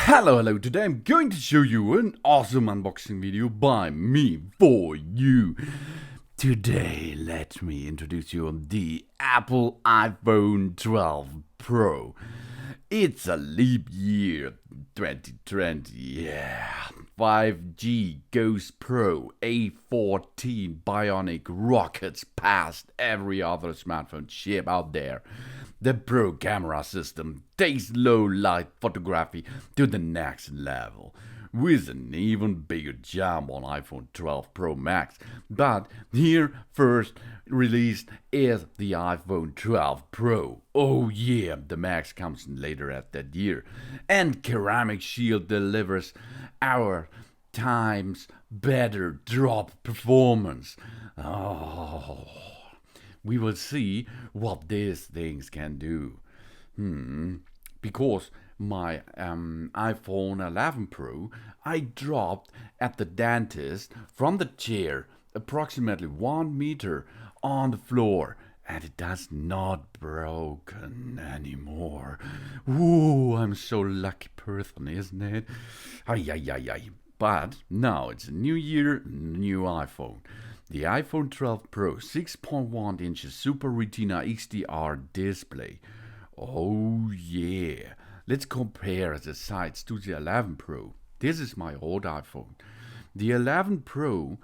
Hello, today I'm going to show you an awesome unboxing video by me for you. Today, let me introduce you on the Apple iPhone 12 Pro. It's a leap year, 2020, yeah. 5G goes pro, A14 Bionic rockets past every other smartphone chip out there. The Pro camera system takes low light photography to the next level, with an even bigger jump on iPhone 12 Pro Max. But here first released is the iPhone 12 Pro. Oh yeah, the Max comes later at that year. And Ceramic Shield delivers our times better drop performance. Oh, we will see what these things can do. Because my iPhone 11 Pro, I dropped at the dentist from the chair approximately 1 meter on the floor, and it does not broken anymore. Ooh, I'm so lucky person, isn't it? Ay. But now it's a new year, new iPhone. The iPhone 12 Pro 6.1 inches Super Retina XDR display. Oh yeah. Let's compare the sides to the 11 Pro. This is my old iPhone. The 11 Pro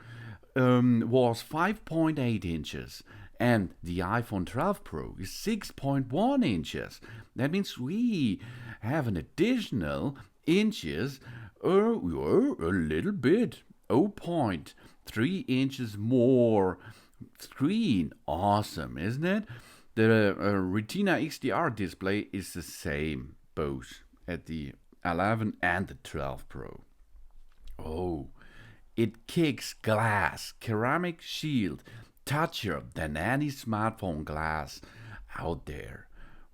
was 5.8 inches and the iPhone 12 Pro is 6.1 inches. That means we have an additional inches or a little bit, 0.3 inches more screen. Awesome, isn't it? The Retina XDR display is the same both at the 11 and the 12 Pro. Oh, it kicks glass, ceramic shield, touchier than any smartphone glass out there.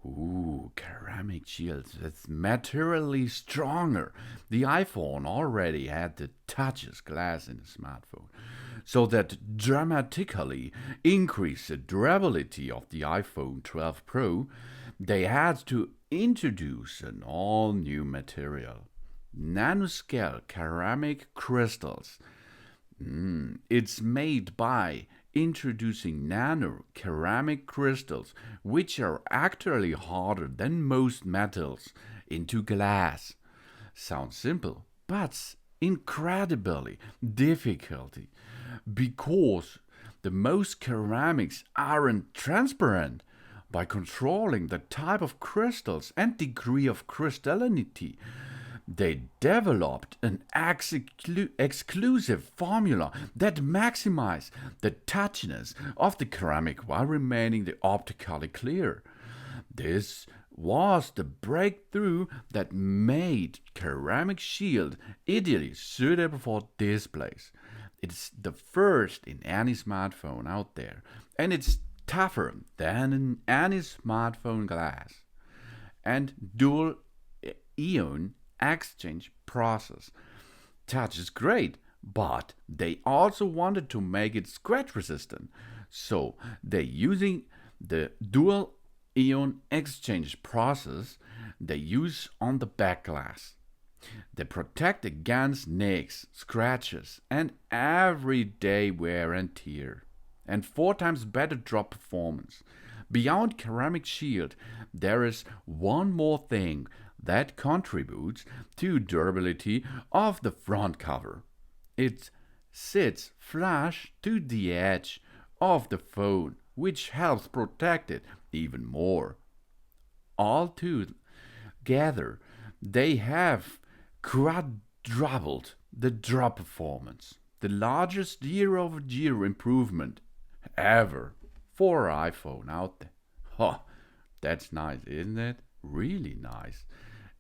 Ooh, ceramic shields, that's materially stronger. The iPhone already had the touches glass in the smartphone, so that dramatically increased the durability of the iPhone 12 Pro. They had to introduce an all-new material, nanoscale ceramic crystals. It's made by introducing nano ceramic crystals, which are actually harder than most metals, into glass. Sounds simple, but incredibly difficult, because the most ceramics aren't transparent. By controlling the type of crystals and degree of crystallinity, they developed an exclusive formula that maximized the touchiness of the ceramic while remaining the optically clear. This was the breakthrough that made Ceramic Shield ideally suitable for displays. It's the first in any smartphone out there, and it's tougher than in any smartphone glass. And dual ion exchange process. Touch is great, but they also wanted to make it scratch resistant. So they're using the dual ion exchange process they use on the back glass. They protect against nicks, scratches, and everyday wear and tear, and 4 times better drop performance. Beyond Ceramic Shield, there is one more thing that contributes to durability of the front cover. It sits flush to the edge of the phone, which helps protect it even more. All together, they have quadrupled the drop performance, the largest year-over-year improvement ever for iPhone out there. Oh, that's nice, isn't it? Really nice.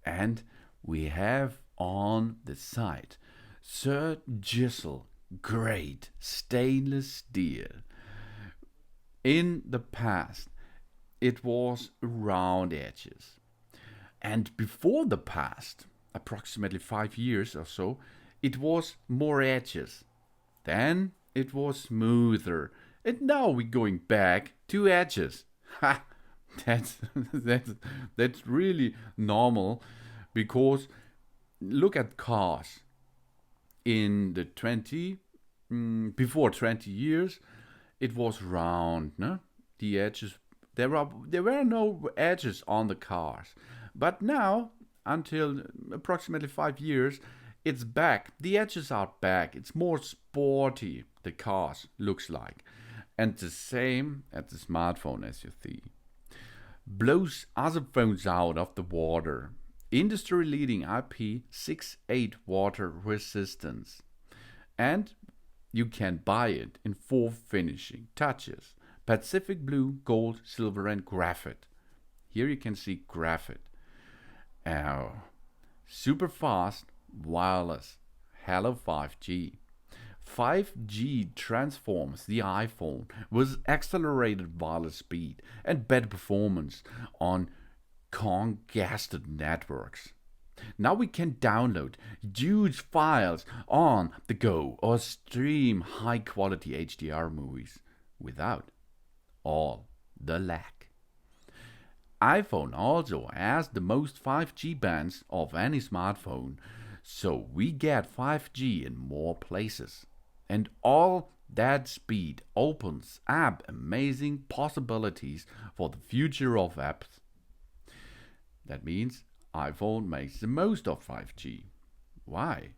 And we have on the side surgical grade stainless steel. In the past, it was round edges. And before the past, approximately 5 years or so, it was more edges. Then it was smoother. And now we're going back to edges. Ha! That's really normal, because look at cars in the before 20 years, it was round, no? The edges, there were no edges on the cars. But now, until approximately 5 years, it's back. The edges are back. It's more sporty, the cars looks like. And the same at the smartphone, as you see. Blows other phones out of the water. Industry leading IP68 water resistance. And you can buy it in 4 finishing touches: Pacific blue, gold, silver, and graphite. Here you can see graphite. Super fast, wireless, hello 5G. 5G transforms the iPhone with accelerated wireless speed and better performance on congested networks. Now we can download huge files on the go or stream high quality HDR movies without all the lag. iPhone also has the most 5G bands of any smartphone, so we get 5G in more places. And all that speed opens up amazing possibilities for the future of apps. That means iPhone makes the most of 5G. Why?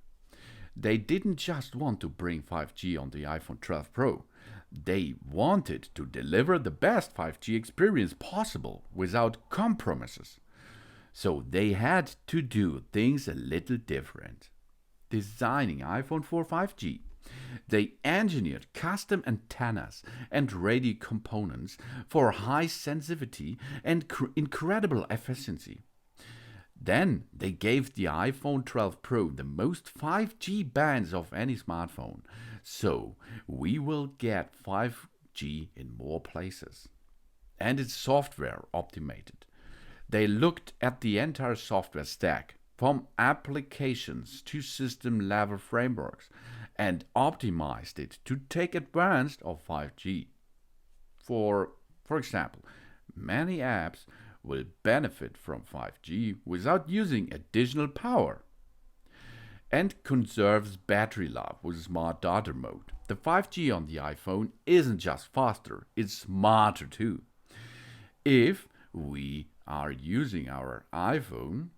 They didn't just want to bring 5G on the iPhone 12 Pro. They wanted to deliver the best 5G experience possible without compromises. So they had to do things a little different. Designing iPhone for 5G. They engineered custom antennas and radio components for high sensitivity and incredible efficiency. Then they gave the iPhone 12 Pro the most 5G bands of any smartphone, so we will get 5G in more places. And it's software optimized. They looked at the entire software stack, from applications to system level frameworks, and optimized it to take advantage of 5G. For example, many apps will benefit from 5G without using additional power, and conserves battery life with smart data mode. The 5G on the iPhone isn't just faster, it's smarter too. If we are using our iPhone,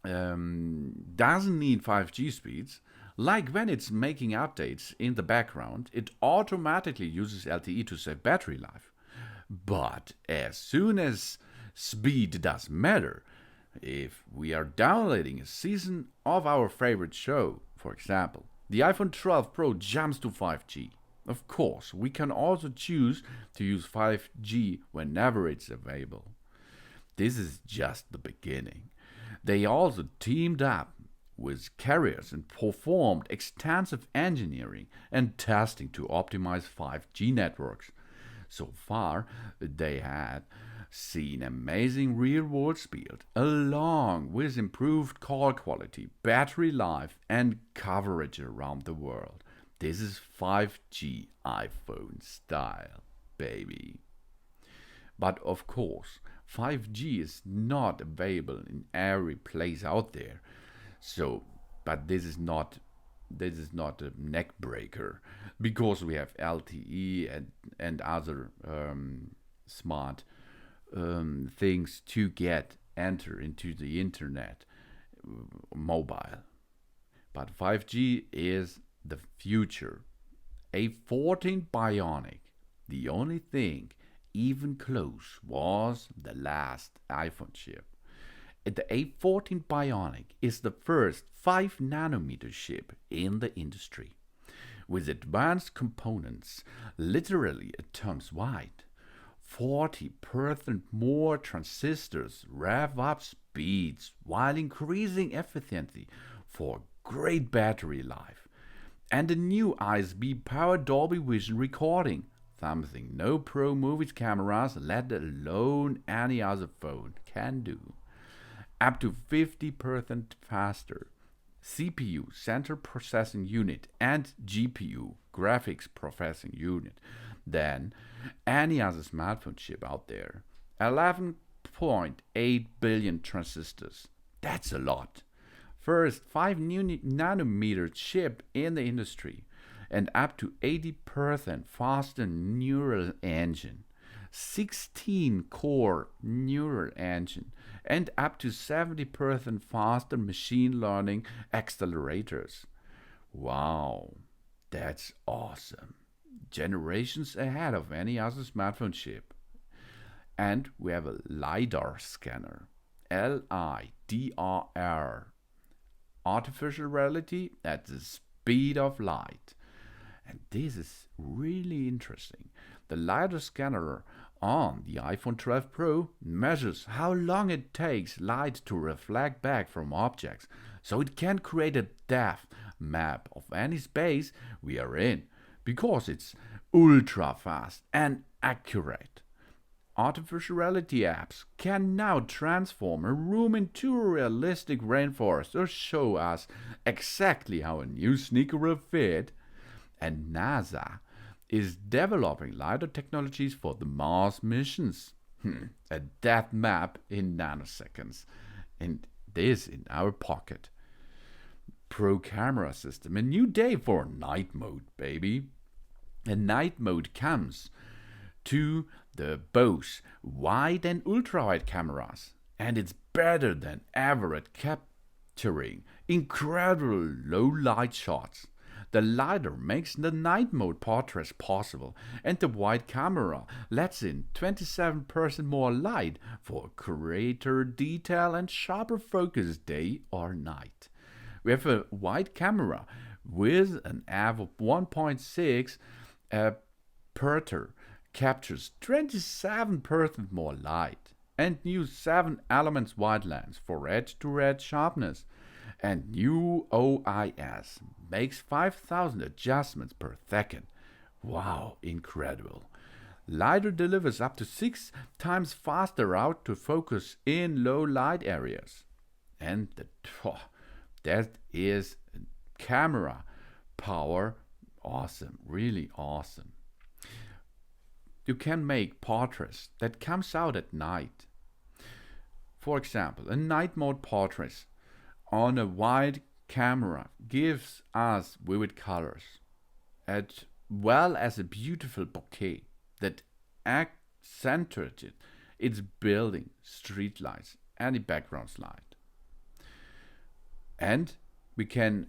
doesn't need 5G speeds, like when it's making updates in the background, it automatically uses LTE to save battery life. But as soon as speed does matter, if we are downloading a season of our favorite show, for example, the iPhone 12 Pro jumps to 5G. Of course, we can also choose to use 5G whenever it's available. This is just the beginning. They also teamed up with carriers and performed extensive engineering and testing to optimize 5G networks. So far, they had seen amazing real-world speed, along with improved call quality, battery life, and coverage around the world. This is 5G iPhone style, baby. But of course, 5G is not available in every place out there. But this is not a neck breaker, because we have LTE and other smart things to enter into the internet mobile. But 5G is the future. A14 Bionic, the only thing even close was the last iPhone chip. The A14 Bionic is the first 5nm chip in the industry, with advanced components literally atoms wide. 40% more transistors rev up speeds while increasing efficiency for great battery life. And a new ISB-powered Dolby Vision recording, something no pro movies cameras, let alone any other phone, can do. Up to 50% faster. CPU, Central Processing Unit, and GPU, Graphics Processing Unit, than any other smartphone chip out there. 11.8 billion transistors. That's a lot. first 5 nanometer chip in the industry, and up to 80% faster neural engine, 16 core neural engine, and up to 70% faster machine learning accelerators. Wow, that's awesome. Generations ahead of any other smartphone chip. And we have a LiDAR scanner. LiDAR. Artificial reality at the speed of light. And this is really interesting. The LiDAR scanner on the iPhone 12 Pro measures how long it takes light to reflect back from objects, so it can create a depth map of any space we are in, because it's ultra fast and accurate. Artificial reality apps can now transform a room into a realistic rainforest or show us exactly how a new sneaker will fit. And NASA is developing LiDAR technologies for the Mars missions. A depth map in nanoseconds. And this in our pocket. Pro camera system. A new day for night mode, baby. And night mode comes to the both wide and ultra-wide cameras, and it's better than ever at capturing incredible low light shots. The LiDAR makes the night mode portraits possible, and the wide camera lets in 27% more light for greater detail and sharper focus day or night. We have a wide camera with an f of 1.6 aperture, captures 27% more light, and new 7 elements wide lens for edge-to-edge sharpness. And new OIS makes 5,000 adjustments per second. Wow, incredible. LiDAR delivers up to 6 times faster out to focus in low light areas. And that is camera power. Awesome, really awesome. You can make portraits that comes out at night. For example, a night mode portrait on a wide camera gives us vivid colors, as well as a beautiful bouquet that accentuated its building, street lights, any background light. And we can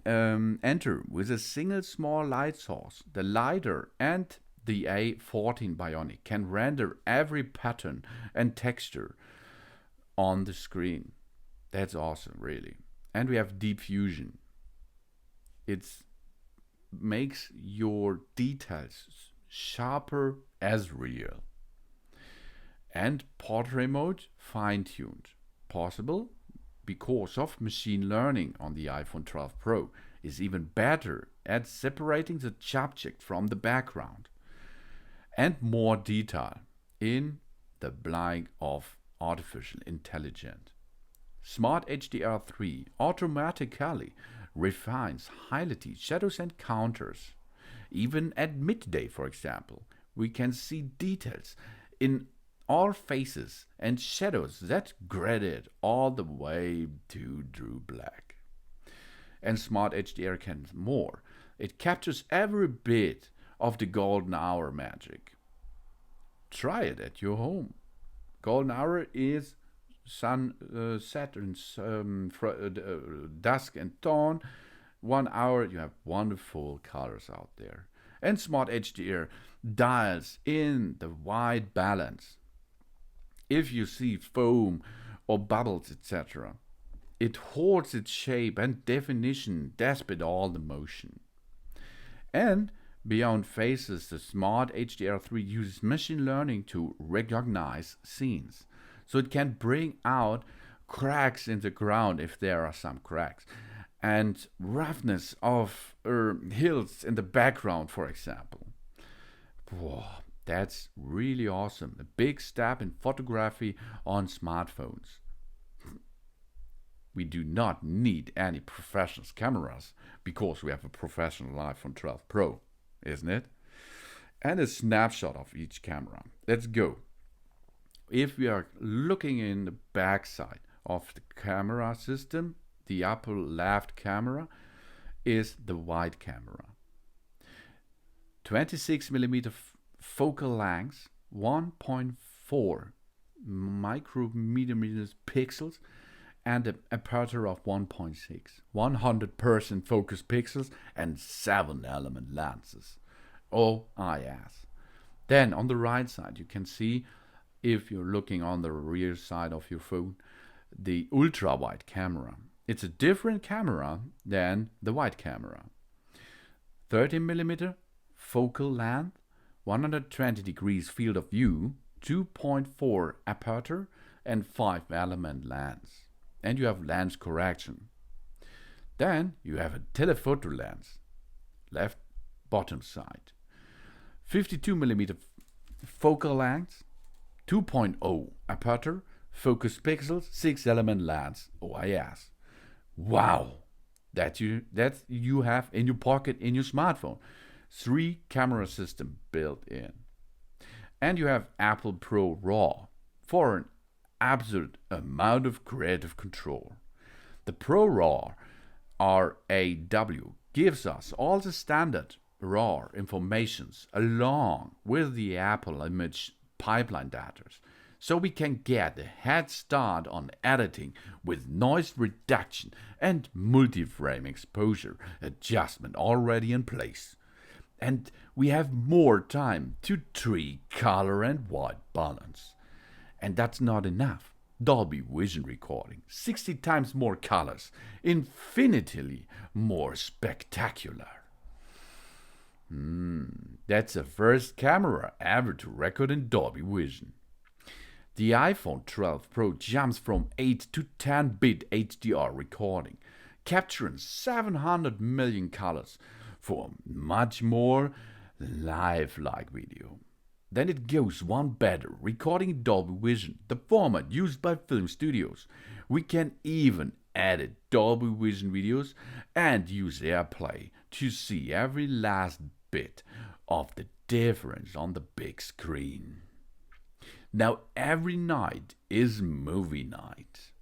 enter with a single small light source. The LiDAR and the A14 Bionic can render every pattern and texture on the screen. That's awesome, really. And we have deep fusion. It makes your details sharper as real. And portrait mode fine-tuned. Possible because of machine learning on the iPhone 12 Pro is even better at separating the subject from the background. And more detail in the blink of artificial intelligence. Smart HDR3 automatically refines highlights, shadows and counters. Even at midday, for example, we can see details in all faces and shadows that graded all the way to true black. And Smart HDR can more. It captures every bit of the golden hour magic. Try it at your home. Golden hour is sunset and dusk and dawn. 1 hour, you have wonderful colors out there. And Smart HDR dials in the white balance. If you see foam or bubbles, etc., it holds its shape and definition despite all the motion. And beyond faces, the Smart HDR3 uses machine learning to recognize scenes. So it can bring out cracks in the ground if there are some cracks, and roughness of hills in the background, for example. Whoa, that's really awesome. A big step in photography on smartphones. We do not need any professional cameras because we have a professional iPhone 12 Pro, isn't it? And a snapshot of each camera. Let's go. If we are looking in the backside of the camera system, the upper left camera, is the wide camera. 26mm focal length, 1.4 micrometers pixels, and an aperture of 1.6, 100% focus pixels, and 7-element lenses. OIS. Then on the right side, you can see, if you're looking on the rear side of your phone, the ultra-wide camera. It's a different camera than the wide camera. 30mm focal length, 120 degrees field of view, 2.4 aperture, and 5-element lens. And you have lens correction. Then you have a telephoto lens, left bottom side. 52mm focal length, 2.0 aperture, focus pixels, 6-element lens, OIS. Wow! That you have in your pocket in your smartphone. 3 camera system built in. And you have Apple Pro RAW for an absolute amount of creative control. The Pro RAW, RAW, gives us all the standard RAW informations along with the Apple image pipeline data, so we can get a head start on editing with noise reduction and multi-frame exposure adjustment already in place. And we have more time to tweak color and white balance. And that's not enough. Dolby Vision recording, 60 times more colors, infinitely more spectacular. That's the first camera ever to record in Dolby Vision. The iPhone 12 Pro jumps from 8 to 10-bit HDR recording, capturing 700 million colors for much more lifelike video. Then it goes one better, recording Dolby Vision, the format used by film studios. We can even edit Dolby Vision videos and use AirPlay to see every last bit of the difference on the big screen. Now every night is movie night.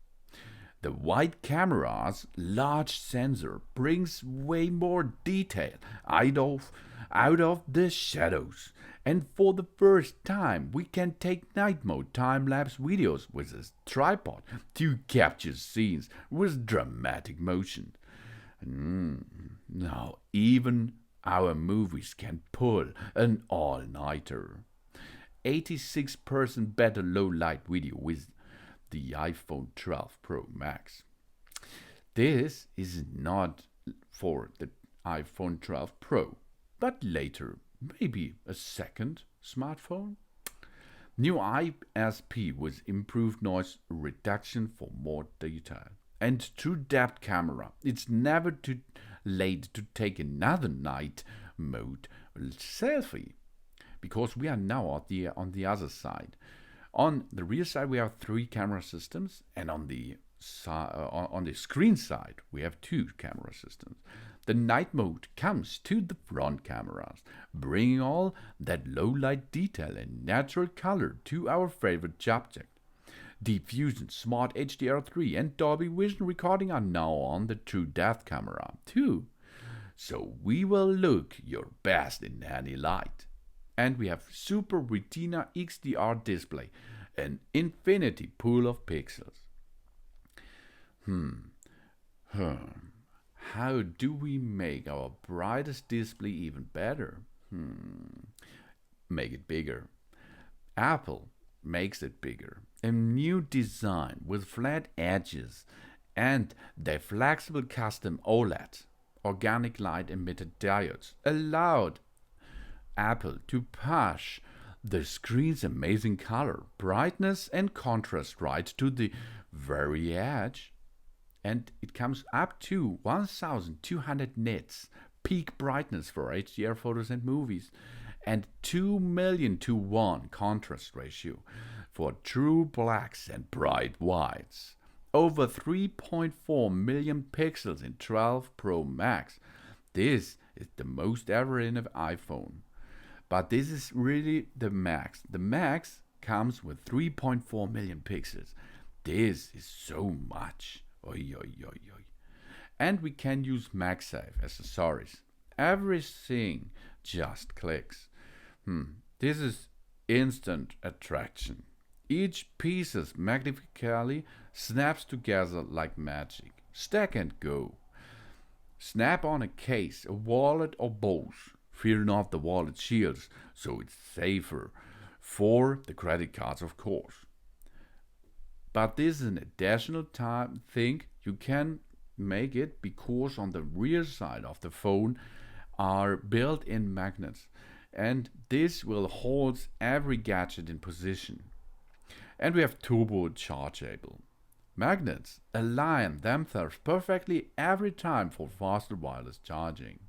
The wide camera's large sensor brings way more detail out of the shadows. And for the first time, we can take night mode time-lapse videos with a tripod to capture scenes with dramatic motion. Now even our movies can pull an all-nighter. 86% better low-light video with the iPhone 12 Pro Max. This is not for the iPhone 12 Pro, but later, maybe a second smartphone. New ISP with improved noise reduction for more detail. And true depth camera. It's never too late to take another night mode selfie, because we are now on the other side. On the rear side, we have 3 camera systems, and on the screen side, we have 2 camera systems. The night mode comes to the front cameras, bringing all that low light detail and natural color to our favorite subject. Deep Fusion, Smart HDR3, and Dolby Vision recording are now on the True Depth camera too. So we will look your best in any light. And we have Super Retina XDR display, an infinity pool of pixels. How do we make our brightest display even better? Make it bigger. Apple makes it bigger. A new design with flat edges and the flexible custom OLED, organic light emitter diodes, allowed Apple to push the screen's amazing color, brightness, and contrast right to the very edge. And it comes up to 1200 nits, peak brightness for HDR photos and movies, and 2,000,000:1 contrast ratio for true blacks and bright whites. Over 3.4 million pixels in 12 Pro Max. This is the most ever in an iPhone. But this is really the max. The max comes with 3.4 million pixels. This is so much. Oi, oi, oi, oi. And we can use MagSafe accessories. Everything just clicks. This is instant attraction. Each piece magnificently snaps together like magic. Stack and go. Snap on a case, a wallet, or both. Fear not, the wallet shields, so it's safer. For the credit cards, of course. But this is an additional thing you can make it because on the rear side of the phone are built-in magnets, and this will hold every gadget in position. And we have turbo chargeable. Magnets align themselves perfectly every time for faster wireless charging.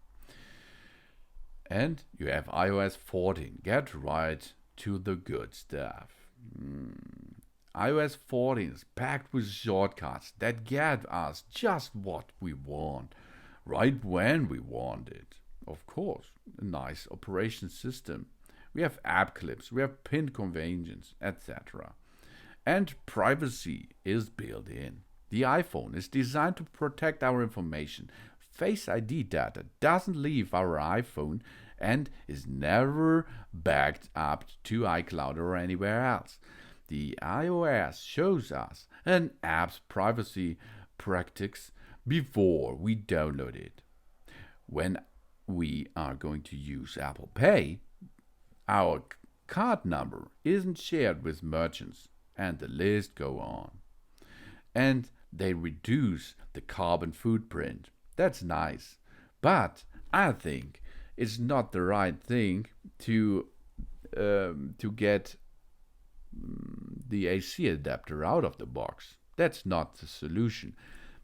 And you have iOS 14. Get right to the good stuff. iOS 14 is packed with shortcuts that get us just what we want, right when we want it. Of course, a nice operation system. We have app clips, we have pin conventions, etc. And privacy is built in. The iPhone is designed to protect our information. Face ID data doesn't leave our iPhone and is never backed up to iCloud or anywhere else. The iOS shows us an app's privacy practice before we download it. When we are going to use Apple Pay, our card number isn't shared with merchants, and the list go on. And they reduce the carbon footprint. That's nice. But I think it's not the right thing to get the AC adapter out of the box. That's not the solution.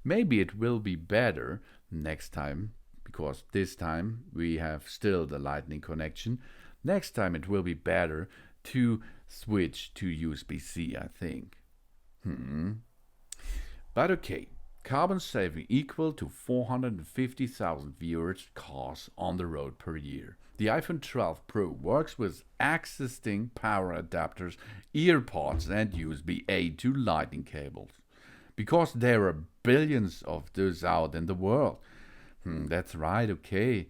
Maybe it will be better next time, because this time we have still the lightning connection. Next time it will be better to switch to USB-C, I think. But okay, carbon saving equal to 450,000 viewers cars on the road per year. The iPhone 12 Pro works with existing power adapters, earpods, and USB-A to lightning cables. Because there are billions of those out in the world. That's right, okay.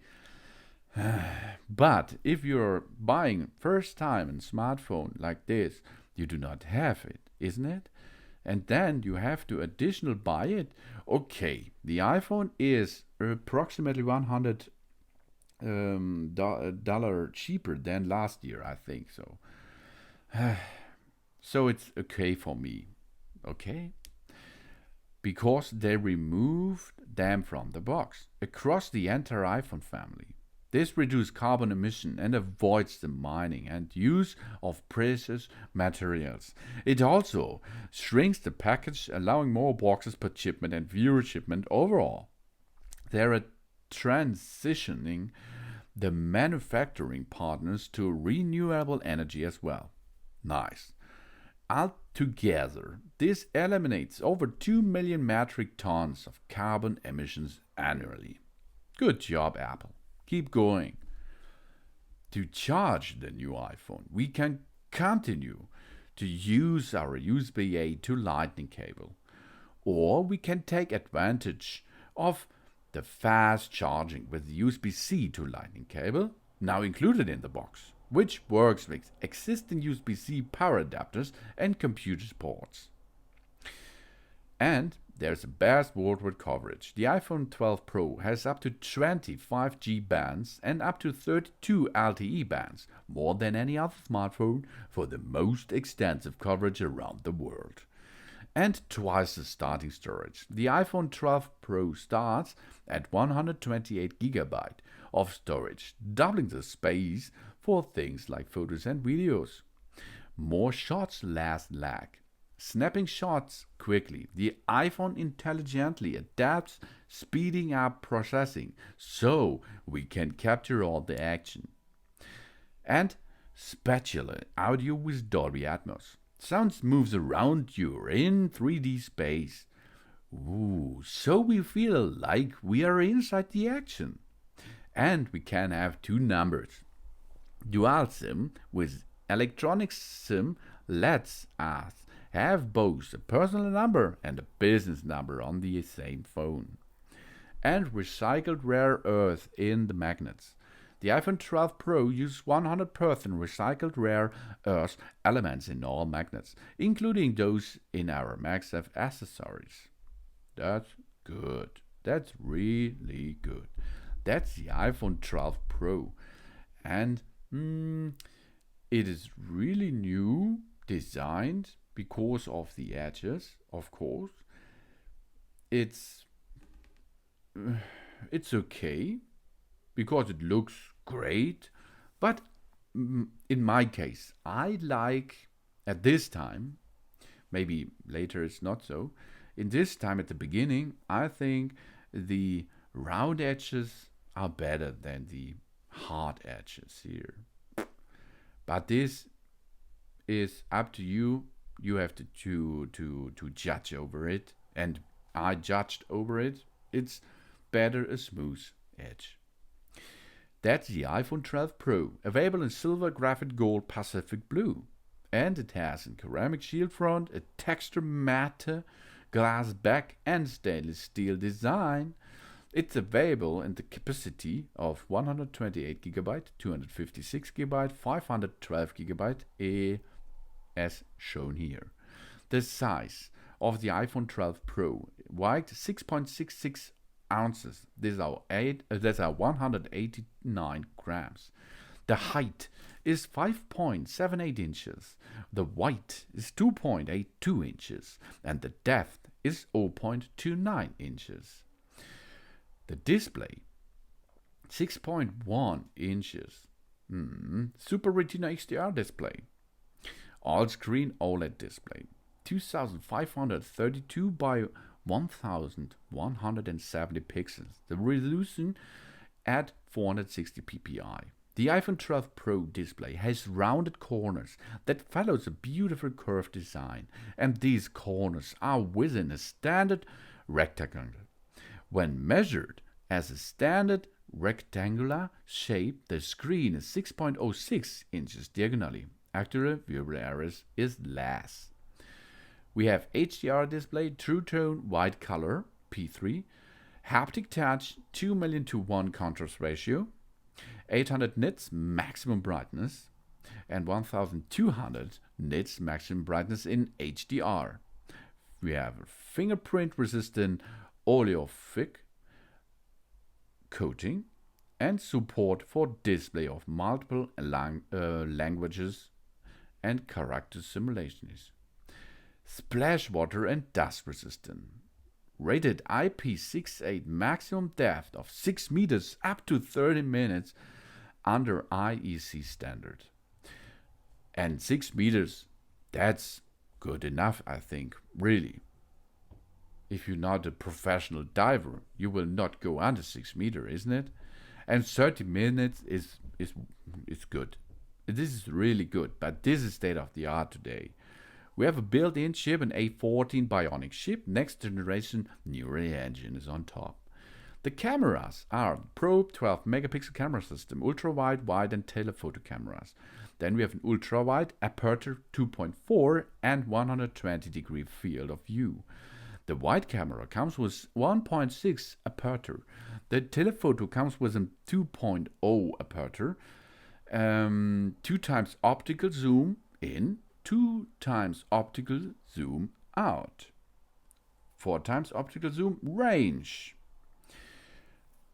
But if you're buying first time a smartphone like this, you do not have it, isn't it? And then you have to additional buy it. Okay, the iPhone is approximately $100 dollar cheaper than last year, I think so. So it's okay for me, okay? Because they removed them from the box across the entire iPhone family. This reduces carbon emission and avoids the mining and use of precious materials. It also shrinks the package, allowing more boxes per shipment and fewer shipment overall. They are transitioning the manufacturing partners to renewable energy as well. Nice. Altogether, this eliminates over 2 million metric tons of carbon emissions annually. Good job, Apple. Keep going. To charge the new iPhone, we can continue to use our USB-A to Lightning cable, or we can take advantage of the fast charging with the USB-C to Lightning cable, now included in the box, which works with existing USB-C power adapters and computer ports. And there's the best worldwide coverage. The iPhone 12 Pro has up to 20 5G bands and up to 32 LTE bands, more than any other smartphone, for the most extensive coverage around the world. And twice the starting storage. The iPhone 12 Pro starts at 128 GB of storage, doubling the space for things like photos and videos. More shots, less lag. Snapping shots quickly. The iPhone intelligently adapts, speeding up processing so we can capture all the action. And spatial audio with Dolby Atmos. Sound moves around you in 3D space. Ooh, so we feel like we are inside the action. And we can have two numbers. Dual SIM with electronic SIM lets us have both a personal number and a business number on the same phone. and recycled rare earth in the magnets. The iPhone 12 Pro uses 100% recycled rare earth elements in all magnets, including those in our MagSafe accessories. That's good. That's really good. That's the iPhone 12 Pro. And it is really new, designed because of the edges, of course. It's okay because it looks great, but in my case, I like at this time, maybe later it's not so. In this time at the beginning, I think the round edges are better than the hard edges here. But this is up to you. You have to judge over it, and I judged over it. It's better a smooth edge. That's the iPhone 12 Pro, available in silver, graphite, gold, Pacific blue. And it has a ceramic shield front, a texture matte, glass back, and stainless steel design. It's available in the capacity of 128GB, 256GB, 512GB, as shown here. The size of the iPhone 12 Pro, weight 6.66 ounces. These are 189 grams. The height is 5.78 inches. The width is 2.82 inches, and the depth is 0.29 inches. The display, 6.1 inches. Super Retina XDR display. All-screen OLED display. 2532 by 1170 pixels. The resolution at 460 ppi. The iPhone 12 Pro display has rounded corners that follows a beautiful curved design, and these corners are within a standard rectangle. When measured as a standard rectangular shape, the screen is 6.06 inches diagonally. Accurate viewable areas is less. We have HDR display, True Tone White Color, P3, Haptic Touch, 2,000,000:1 contrast ratio, 800 nits maximum brightness, and 1200 nits maximum brightness in HDR. We have fingerprint-resistant oleophobic coating and support for display of multiple languages and character simulations. Splash water and dust resistant. Rated IP68, maximum depth of 6 meters up to 30 minutes under IEC standard. And 6 meters, that's good enough, I think, really. If you're not a professional diver, you will not go under 6 meters, isn't it? And 30 minutes is good. This is really good, but this is state of the art today. We have a built-in chip, an A14 Bionic chip, next generation neural engine is on top. The cameras are Probe 12 megapixel camera system, ultra-wide, wide and telephoto cameras. Then we have an ultra-wide, aperture 2.4 and 120-degree field of view. The wide camera comes with 1.6 aperture. The telephoto comes with a 2.0 aperture, 2 times optical zoom in, 2 times optical zoom out, 4 times optical zoom range.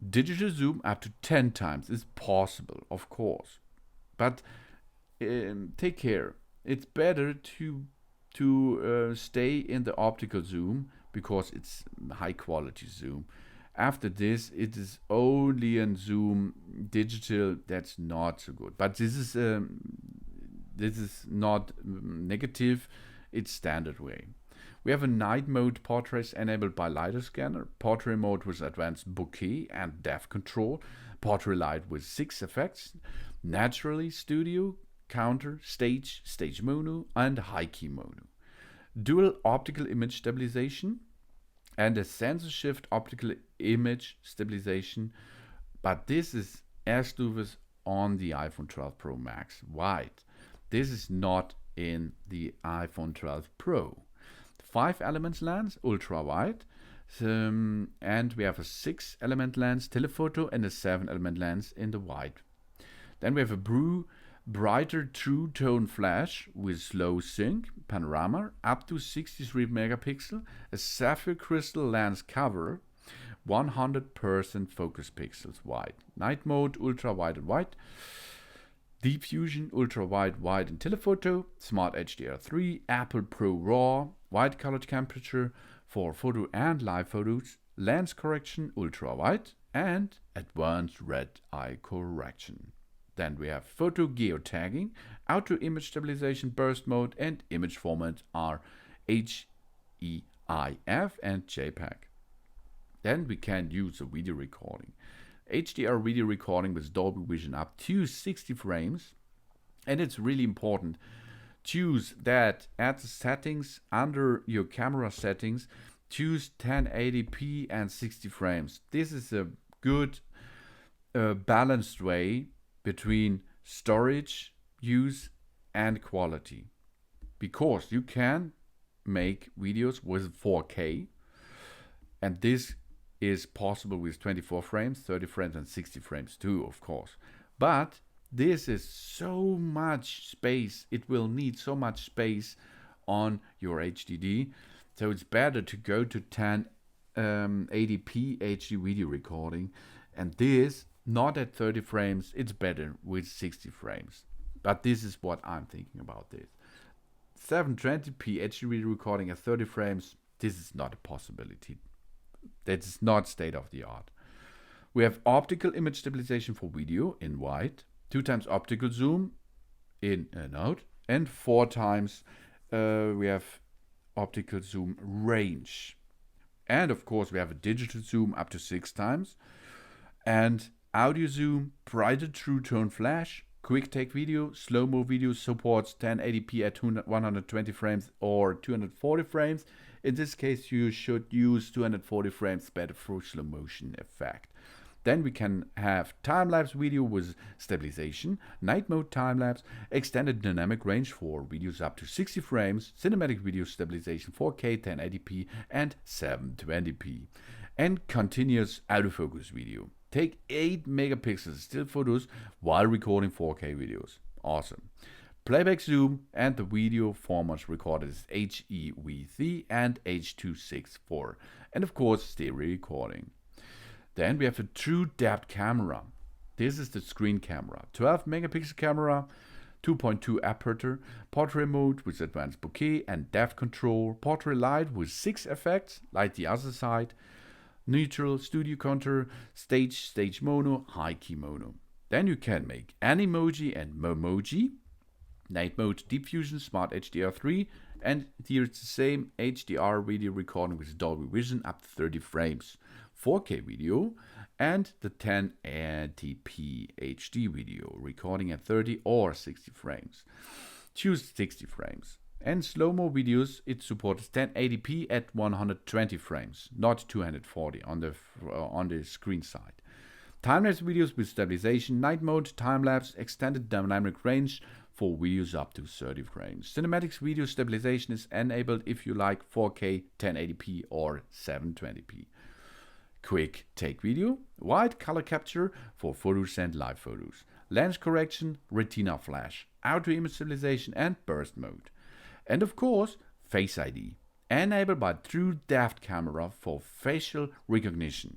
Digital zoom up to 10 times is possible, of course, but take care. It's better to stay in the optical zoom because it's high quality zoom. After this, it is only in zoom digital. That's not so good. But this is not negative. It's standard way. We have a night mode portraits enabled by LiDAR scanner, portrait mode with advanced bokeh and depth control, portrait light with 6 effects, naturally, studio, counter, stage, stage mono, and high key mono. Dual optical image stabilization and a sensor shift optical image stabilization, but this is exclusive on the iPhone 12 Pro Max wide. This is not in the iPhone 12 Pro. 5 elements lens, ultra wide, And we have a 6-element lens telephoto and a 7-element lens in the wide. Then we have a brighter true tone flash with slow sync panorama up to 63 megapixel, a sapphire crystal lens cover, 100% focus pixels wide, night mode ultra wide and wide, deep fusion ultra wide in telephoto, smart HDR3, Apple Pro RAW, wide color temperature for photo and live photos, lens correction ultra wide, and advanced red eye correction. Then we have photo geotagging, auto image stabilization, burst mode, and image formats are HEIF and JPEG. Then we can use a video recording. HDR video recording with Dolby Vision up to 60 frames. And it's really important. Choose that at the settings, under your camera settings, choose 1080p and 60 frames. This is a good balanced way between storage use and quality. Because you can make videos with 4K, and this is possible with 24 frames, 30 frames, and 60 frames too, of course. But this is so much space, it will need so much space on your HDD, so it's better to go to 1080p HD video recording, and this not at 30 frames, it's better with 60 frames. But this is what I'm thinking about this. 720p HD video recording at 30 frames, this is not a possibility. That is not state of the art. We have optical image stabilization for video in wide, 2 times optical zoom in and out, and 4 times we have optical zoom range. And of course we have a digital zoom up to 6 times, and audio zoom, brighter true tone flash, quick take video, slow-mo video, supports 1080p at 120 frames or 240 frames. In this case, you should use 240 frames better for slow motion effect. Then we can have time-lapse video with stabilization, night mode time-lapse, extended dynamic range for videos up to 60 frames, cinematic video stabilization 4K, 1080p and 720p, and continuous autofocus video. Take 8 megapixels still photos while recording 4K videos. Awesome. Playback zoom and the video formats recorded is HEV3 and H.264. And of course, stereo recording. Then we have a true depth camera. This is the screen camera. 12 megapixel camera, 2.2 aperture, portrait mode with advanced bokeh and depth control, portrait light with 6 effects, like the other side, neutral, studio contour, stage mono, high key mono. Then you can make Animoji and Momoji, night mode, deep fusion, smart HDR3, and here it's the same HDR video recording with Dolby Vision up to 30 frames, 4K video, and the 1080p HD video recording at 30 or 60 frames. Choose 60 frames. And slow-mo videos, it supports 1080p at 120 frames, not 240 on the screen side. Time-lapse videos with stabilization, night mode, time-lapse, extended dynamic range for videos up to 30 frames. Cinematics video stabilization is enabled if you like 4K, 1080p or 720p. Quick take video, wide color capture for photos and live photos. Lens correction, retina flash, auto image stabilization and burst mode. And of course, Face ID, enabled by true depth camera for facial recognition.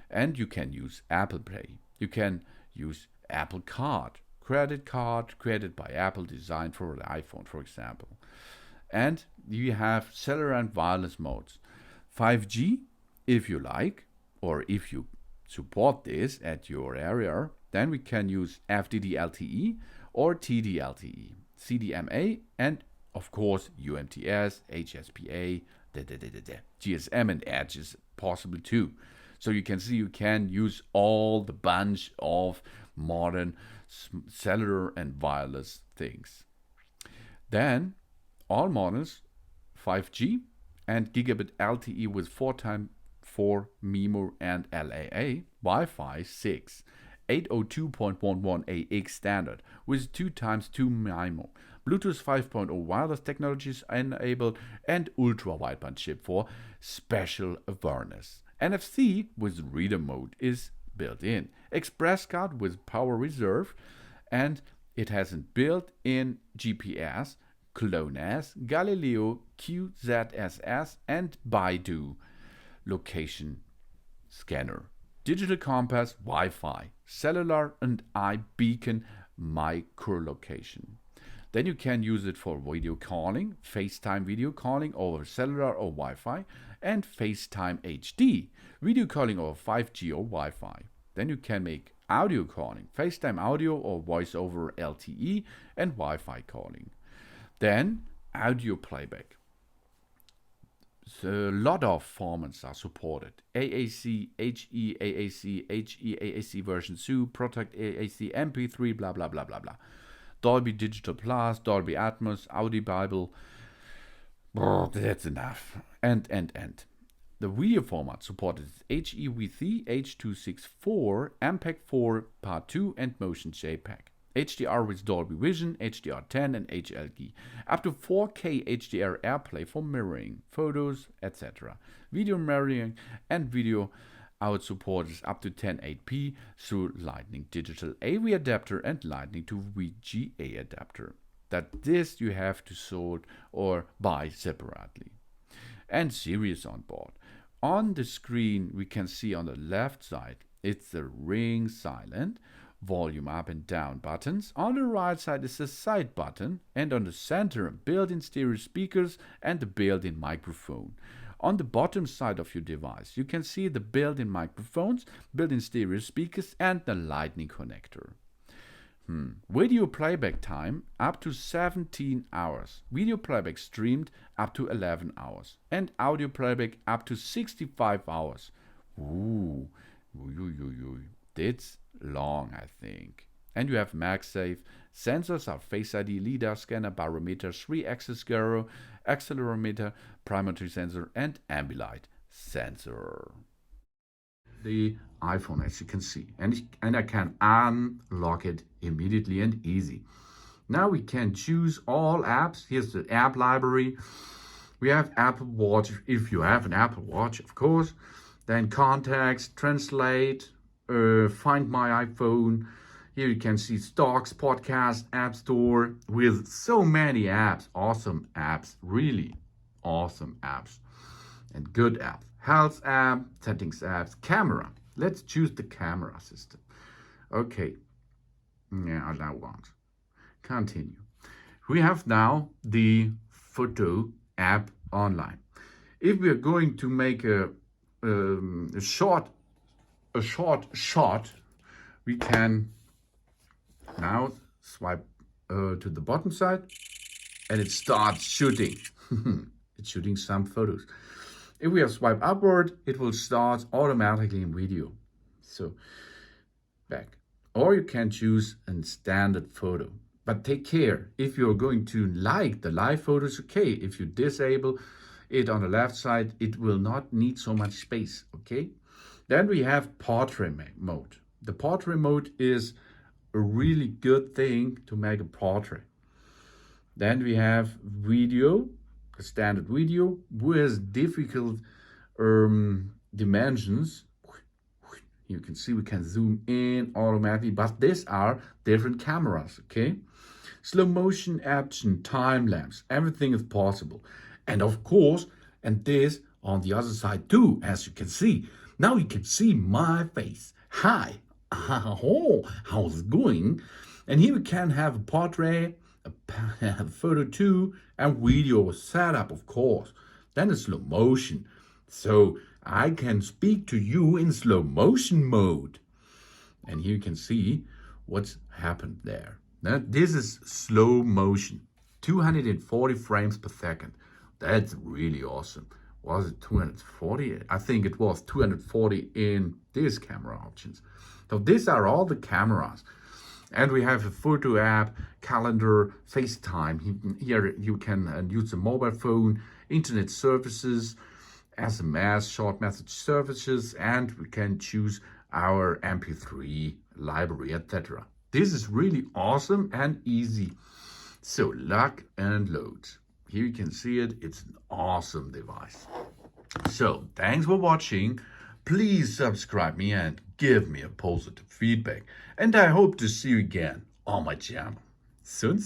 And you can use Apple Pay. You can use Apple Card, credit card created by Apple, designed for the iPhone, for example. And you have cellular and wireless modes. 5G, if you like, or if you support this at your area, then we can use FDD LTE or TD-LTE, CDMA, and of course UMTS, HSPA, GSM and Edge is possible too. So you can see you can use all the bunch of modern cellular and wireless things. Then all models 5G and gigabit LTE with 4x4 MIMO and LAA, Wi-Fi 6, 802.11ax standard with 2x2 MIMO, Bluetooth 5.0 wireless technologies enabled, and ultra-wideband chip for special awareness. NFC with reader mode is built in. Express card with power reserve, and it has a built-in GPS, GLONASS, Galileo, QZSS, and Baidu location scanner, digital compass, Wi-Fi, cellular and iBeacon microlocation. Then you can use it for video calling, FaceTime video calling over cellular or Wi-Fi, and FaceTime HD, video calling over 5G or Wi-Fi. Then you can make audio calling, FaceTime audio or voice over LTE, and Wi-Fi calling. Then audio playback. So a lot of formats are supported. AAC, HE, AAC, HE, AAC version 2, Protect AAC, MP3, blah, blah, blah, blah, blah. Dolby Digital Plus, Dolby Atmos, Audi Bible. That's enough. And. The video format supported is HEVC, H.264, MPEG-4, Part 2, and Motion JPEG. HDR with Dolby Vision, HDR10 and HLG. Up to 4K HDR AirPlay for mirroring, photos, etc. Video mirroring and video out support is up to 1080p through Lightning Digital AV adapter and Lightning to VGA adapter. That this you have to sort or buy separately. And series on board. On the screen we can see on the left side it's the ring silent, volume up and down buttons. On the right side is the side button, and on the center built-in stereo speakers and the built-in microphone. On the bottom side of your device you can see the built-in microphones, built-in stereo speakers, and the lightning connector. Video playback time up to 17 hours. Video playback streamed up to 11 hours. And audio playback up to 65 hours. Ooh. That's long, I think. And you have MagSafe. Sensors are Face ID, LiDAR scanner, barometer, 3-axis gyro, accelerometer, primacy sensor, and ambilight sensor. The iPhone, as you can see, and I can unlock it immediately and easy. Now we can choose all apps. Here's the app library. We have Apple Watch, if you have an Apple Watch, of course. Then Contacts, Translate, Find My iPhone. Here you can see Stocks, Podcast, App Store with so many apps. Awesome apps, really awesome apps and good apps. Health app, settings apps, camera. Let's choose the camera system. Okay. Yeah, I now want. Continue. We have now the photo app online. If we are going to make a short shot, we can now swipe to the bottom side, and it starts shooting. It's shooting some photos. If we have swipe upward, it will start automatically in video. So back. Or you can choose a standard photo. But take care, if you're going to like the live photos, okay. If you disable it on the left side, it will not need so much space, okay. Then we have portrait mode. The portrait mode is a really good thing to make a portrait. Then we have video, a standard video with difficult dimensions. You can see we can zoom in automatically, but these are different cameras, okay? Slow motion, action, time lapse, everything is possible. And of course, and this on the other side too, as you can see. Now you can see my face. Hi, how's it going? And here we can have a portrait, a photo too, and video setup, of course. Then the slow motion. So I can speak to you in slow motion mode. And here you can see what's happened there. Now, this is slow motion, 240 frames per second. That's really awesome. Was it 240? I think it was 240 in this camera options. So these are all the cameras. And we have a photo app, calendar, FaceTime. Here you can use a mobile phone, internet services, SMS, short message services, and we can choose our MP3 library, etc. This is really awesome and easy. So lock and load. Here you can see it. It's an awesome device. So thanks for watching. Please subscribe me and give me a positive feedback. And I hope to see you again on my channel. Soon.